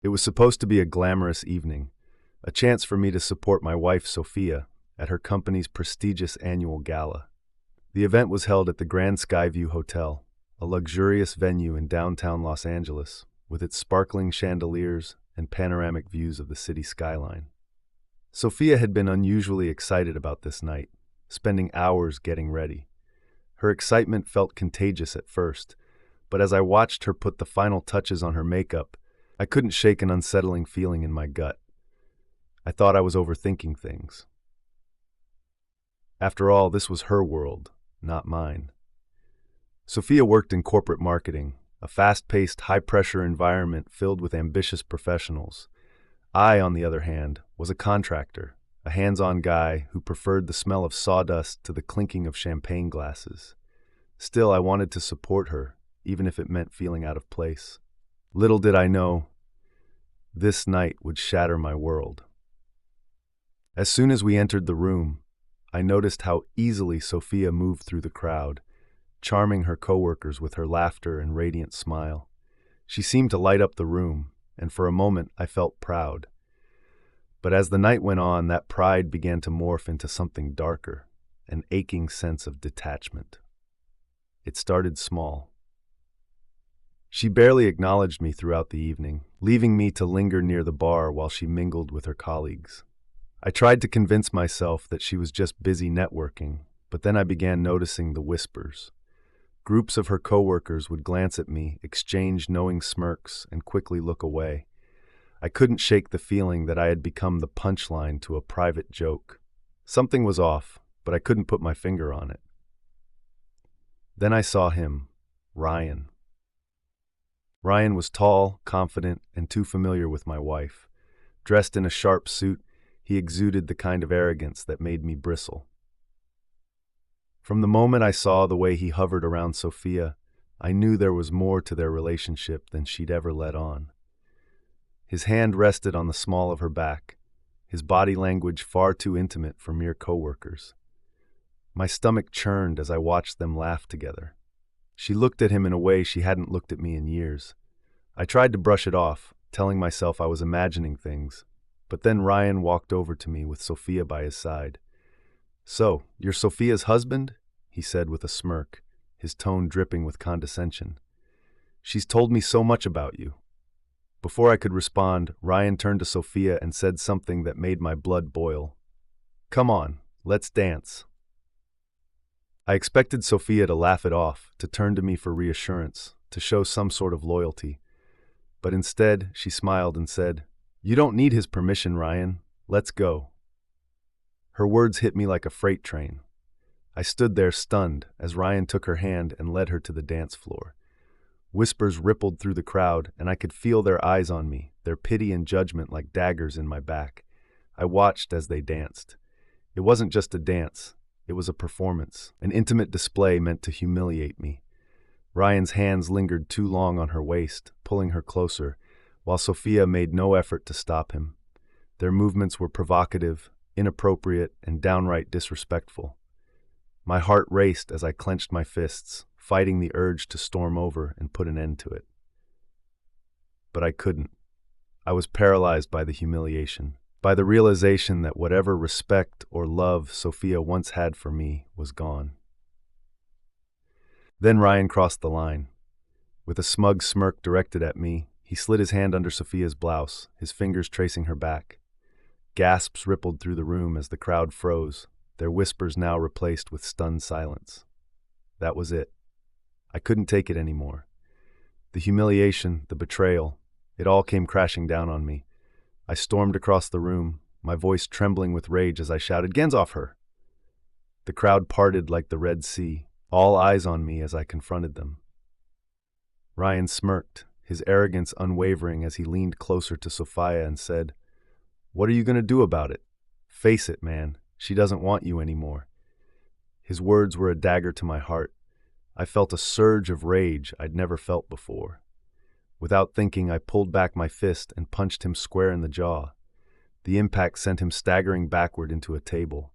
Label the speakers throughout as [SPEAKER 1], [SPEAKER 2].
[SPEAKER 1] It was supposed to be a glamorous evening, a chance for me to support my wife, Sophia, at her company's prestigious annual gala. The event was held at the Grand Skyview Hotel, a luxurious venue in downtown Los Angeles, with its sparkling chandeliers and panoramic views of the city skyline. Sophia had been unusually excited about this night, spending hours getting ready. Her excitement felt contagious at first, but as I watched her put the final touches on her makeup, I couldn't shake an unsettling feeling in my gut. I thought I was overthinking things. After all, this was her world, not mine. Sophia worked in corporate marketing, a fast-paced, high-pressure environment filled with ambitious professionals. I, on the other hand, was a contractor, a hands-on guy who preferred the smell of sawdust to the clinking of champagne glasses. Still, I wanted to support her, even if it meant feeling out of place. Little did I know, this night would shatter my world. As soon as we entered the room, I noticed how easily Sophia moved through the crowd, charming her coworkers with her laughter and radiant smile. She seemed to light up the room, and for a moment I felt proud. But as the night went on, that pride began to morph into something darker, an aching sense of detachment. It started small. She barely acknowledged me throughout the evening, leaving me to linger near the bar while she mingled with her colleagues. I tried to convince myself that she was just busy networking, but then I began noticing the whispers. Groups of her coworkers would glance at me, exchange knowing smirks, and quickly look away. I couldn't shake the feeling that I had become the punchline to a private joke. Something was off, but I couldn't put my finger on it. Then I saw him, Ryan. Ryan was tall, confident, and too familiar with my wife. Dressed in a sharp suit, he exuded the kind of arrogance that made me bristle. From the moment I saw the way he hovered around Sophia, I knew there was more to their relationship than she'd ever let on. His hand rested on the small of her back, his body language far too intimate for mere coworkers. My stomach churned as I watched them laugh together. She looked at him in a way she hadn't looked at me in years. I tried to brush it off, telling myself I was imagining things, but then Ryan walked over to me with Sophia by his side. "So, you're Sophia's husband?" he said with a smirk, his tone dripping with condescension. "She's told me so much about you." Before I could respond, Ryan turned to Sophia and said something that made my blood boil. "Come on, let's dance." I expected Sophia to laugh it off, to turn to me for reassurance, to show some sort of loyalty. But instead, she smiled and said, "You don't need his permission, Ryan. Let's go." Her words hit me like a freight train. I stood there stunned as Ryan took her hand and led her to the dance floor. Whispers rippled through the crowd, and I could feel their eyes on me, their pity and judgment like daggers in my back. I watched as they danced. It wasn't just a dance. It was a performance, an intimate display meant to humiliate me. Ryan's hands lingered too long on her waist, pulling her closer, while Sophia made no effort to stop him. Their movements were provocative, inappropriate, and downright disrespectful. My heart raced as I clenched my fists, fighting the urge to storm over and put an end to it. But I couldn't. I was paralyzed by the humiliation, by the realization that whatever respect or love Sophia once had for me was gone. Then Ryan crossed the line. With a smug smirk directed at me, he slid his hand under Sophia's blouse, his fingers tracing her back. Gasps rippled through the room as the crowd froze, their whispers now replaced with stunned silence. That was it. I couldn't take it anymore. The humiliation, the betrayal, it all came crashing down on me. I stormed across the room, my voice trembling with rage as I shouted, "Hands off her!" The crowd parted like the Red Sea, all eyes on me as I confronted them. Ryan smirked, his arrogance unwavering as he leaned closer to Sophia and said, "What are you going to do about it? Face it, man. She doesn't want you anymore." His words were a dagger to my heart. I felt a surge of rage I'd never felt before. Without thinking, I pulled back my fist and punched him square in the jaw. The impact sent him staggering backward into a table,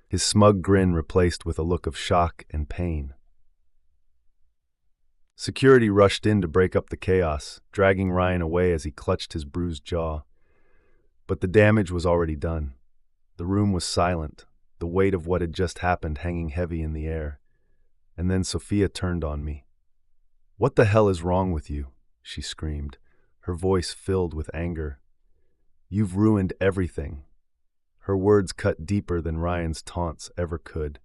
[SPEAKER 1] his smug grin replaced with a look of shock and pain. Security rushed in to break up the chaos, dragging Ryan away as he clutched his bruised jaw. But the damage was already done. The room was silent, the weight of what had just happened hanging heavy in the air. And then Sophia turned on me. "What the hell is wrong with you?" she screamed, her voice filled with anger. "You've ruined everything." Her words cut deeper than Ryan's taunts ever could.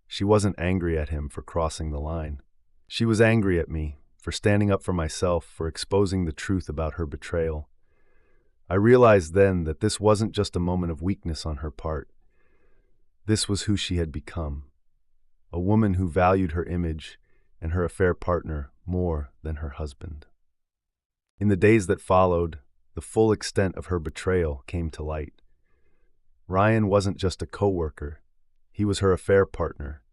[SPEAKER 1] She wasn't angry at him for crossing the line. She was angry at me for standing up for myself, for exposing the truth about her betrayal. I realized then that this wasn't just a moment of weakness on her part. This was who she had become, a woman who valued her image and her affair partner more than her husband. In the days that followed, the full extent of her betrayal came to light. Ryan wasn't just a coworker, he was her affair partner,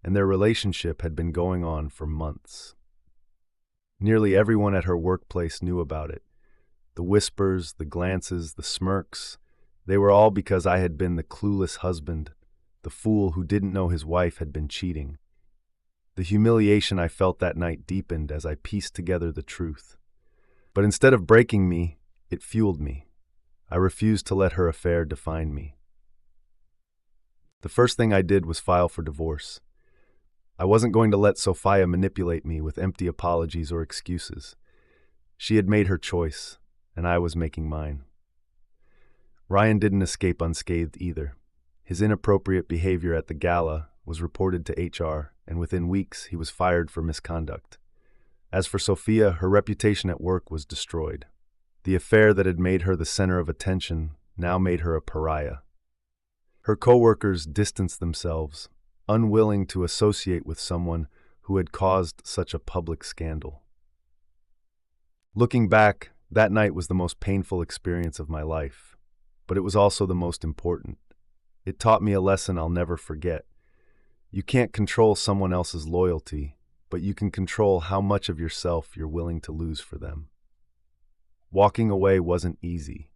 [SPEAKER 1] and their relationship had been going on for months. Nearly everyone at her workplace knew about it. The whispers, the glances, the smirks, they were all because I had been the clueless husband, the fool who didn't know his wife had been cheating. The humiliation I felt that night deepened as I pieced together the truth. But instead of breaking me, it fueled me. I refused to let her affair define me. The first thing I did was file for divorce. I wasn't going to let Sophia manipulate me with empty apologies or excuses. She had made her choice, and I was making mine. Ryan didn't escape unscathed either. His inappropriate behavior at the gala was reported to HR, and within weeks he was fired for misconduct. As for Sophia, her reputation at work was destroyed. The affair that had made her the center of attention now made her a pariah. Her coworkers distanced themselves, unwilling to associate with someone who had caused such a public scandal. Looking back, that night was the most painful experience of my life, but it was also the most important. It taught me a lesson I'll never forget. You can't control someone else's loyalty, but you can control how much of yourself you're willing to lose for them. Walking away wasn't easy.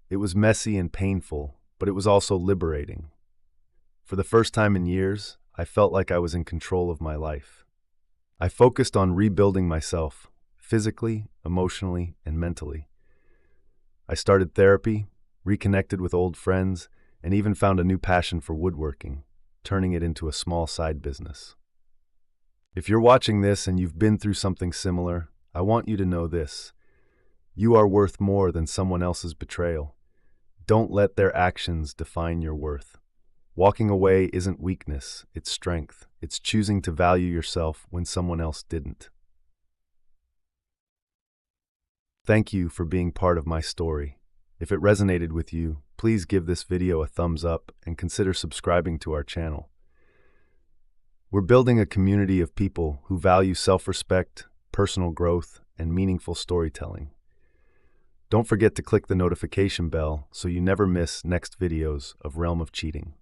[SPEAKER 1] It was messy and painful, but it was also liberating. For the first time in years, I felt like I was in control of my life. I focused on rebuilding myself, physically, emotionally, and mentally. I started therapy, reconnected with old friends, and even found a new passion for woodworking, turning it into a small side business. If you're watching this and you've been through something similar, I want you to know this. You are worth more than someone else's betrayal. Don't let their actions define your worth. Walking away isn't weakness, it's strength. It's choosing to value yourself when someone else didn't. Thank you for being part of my story. If it resonated with you, please give this video a thumbs up and consider subscribing to our channel. We're building a community of people who value self-respect, personal growth, and meaningful storytelling. Don't forget to click the notification bell so you never miss next videos of Realm of Cheating.